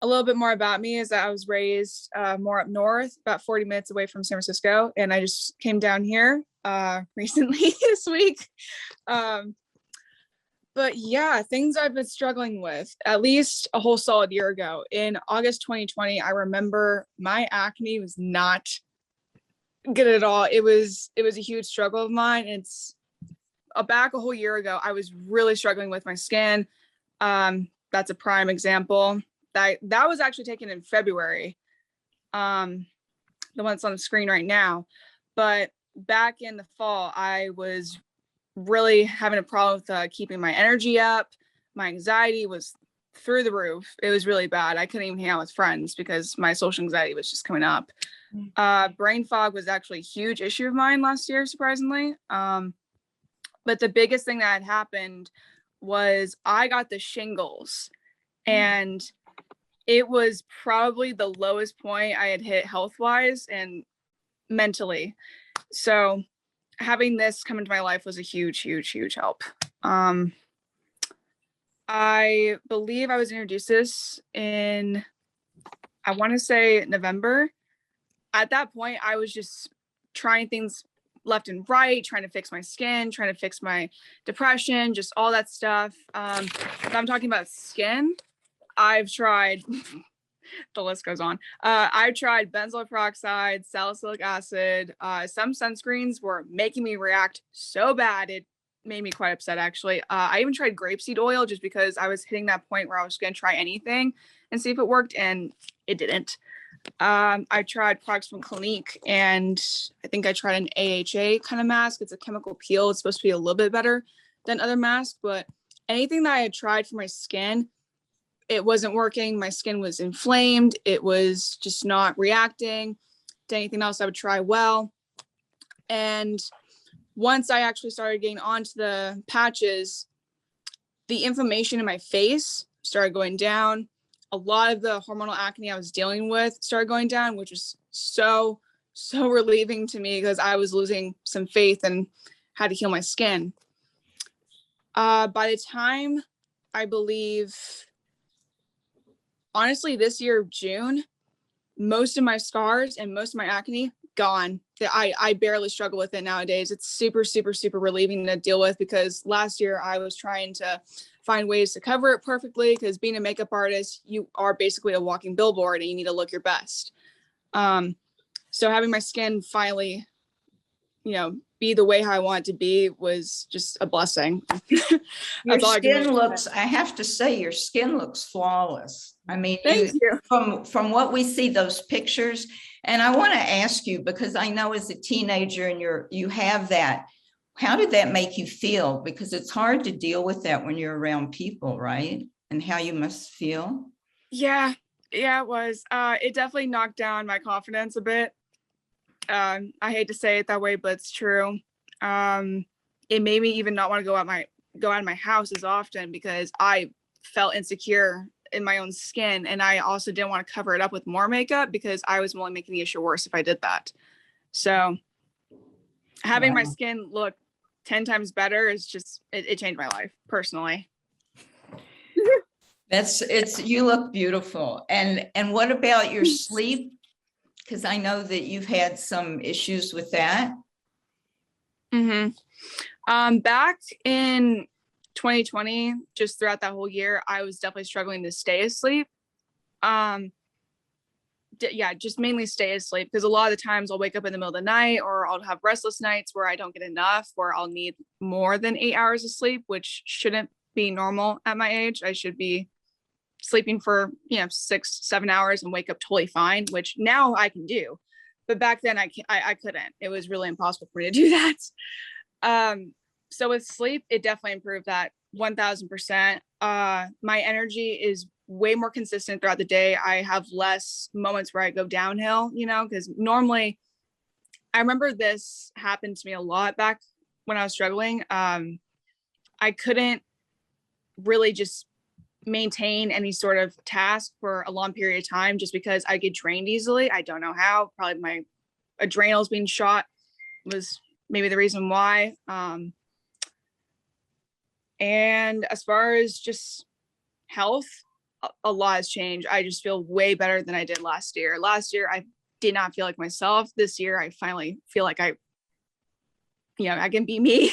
a little bit more about me is that I was raised more up north, about 40 minutes away from San Francisco, and I just came down here recently this week. Um, but yeah, things I've been struggling with at least a whole solid year ago. In August 2020, I remember my acne was not good at all. It was a huge struggle of mine. It's back a whole year ago. I was really struggling with my skin. That's a prime example. That was actually taken in February. The one that's on the screen right now. But back in the fall, I was really having a problem with keeping my energy up. My anxiety was through the roof. It was really bad. I couldn't even hang out with friends because my social anxiety was just coming up. Brain fog was actually a huge issue of mine last year, surprisingly. But the biggest thing that had happened was I got the shingles, and it was probably the lowest point I had hit health-wise and mentally. So having this come into my life was a huge, huge, huge help. I believe I was introduced this in, I want to say November. At that point, I was just trying things left and right, trying to fix my skin, trying to fix my depression, just all that stuff. If I'm talking about skin, I've tried, the list goes on. I've tried benzoyl peroxide, salicylic acid. Some sunscreens were making me react so bad. It made me quite upset, actually. I even tried grapeseed oil just because I was hitting that point where I was going to try anything and see if it worked, and it didn't. I tried products from Clinique, and I think I tried an AHA kind of mask. It's a chemical peel. It's supposed to be a little bit better than other masks, but anything that I had tried for my skin, it wasn't working. My skin was inflamed. It was just not reacting to anything else I would try well. And once I actually started getting onto the patches, the inflammation in my face started going down. A lot of the hormonal acne I was dealing with started going down, which was so relieving to me because I was losing some faith and had to heal my skin. By the time, I believe, honestly, this year, June, most of my scars and most of my acne gone. I barely struggle with it nowadays. It's super, super, super relieving to deal with because last year I was trying to find ways to cover it perfectly because being a makeup artist, you are basically a walking billboard and you need to look your best. So having my skin finally, be the way how I want it to be was just a blessing. Your skin looks, I have to say, your skin looks flawless. I mean, Thank you. From what we see, those pictures, and I want to ask you, because I know as a teenager and you have that, how did that make you feel? Because it's hard to deal with that when you're around people, right? And how you must feel. Yeah, it was. It definitely knocked down my confidence a bit. I hate to say it that way, but it's true. It made me even not want to go out of my house as often because I felt insecure in my own skin, and I also didn't want to cover it up with more makeup because I was only making the issue worse if I did that. So having my skin look 10 times better is just it changed my life personally. You look beautiful. And what about your sleep? Because I know that you've had some issues with that. Back in 2020, just throughout that whole year, I was definitely struggling to stay asleep. Just mainly stay asleep because a lot of the times I'll wake up in the middle of the night or I'll have restless nights where I don't get enough, where I'll need more than 8 hours of sleep, which shouldn't be normal at my age. I should be sleeping for 6-7 hours and wake up totally fine, which now I can do, but back then I couldn't. It was really impossible for me to do that. So with sleep, it definitely improved that 1000%. My energy is way more consistent throughout the day. I have less moments where I go downhill, because normally I remember this happened to me a lot back when I was struggling. I couldn't really just maintain any sort of task for a long period of time just because I get drained easily. I don't know how. Probably my adrenals being shot was maybe the reason why. And as far as just health, a lot has changed. I just feel way better than I did last year. Last year, I did not feel like myself. This year, I finally feel like I can be me.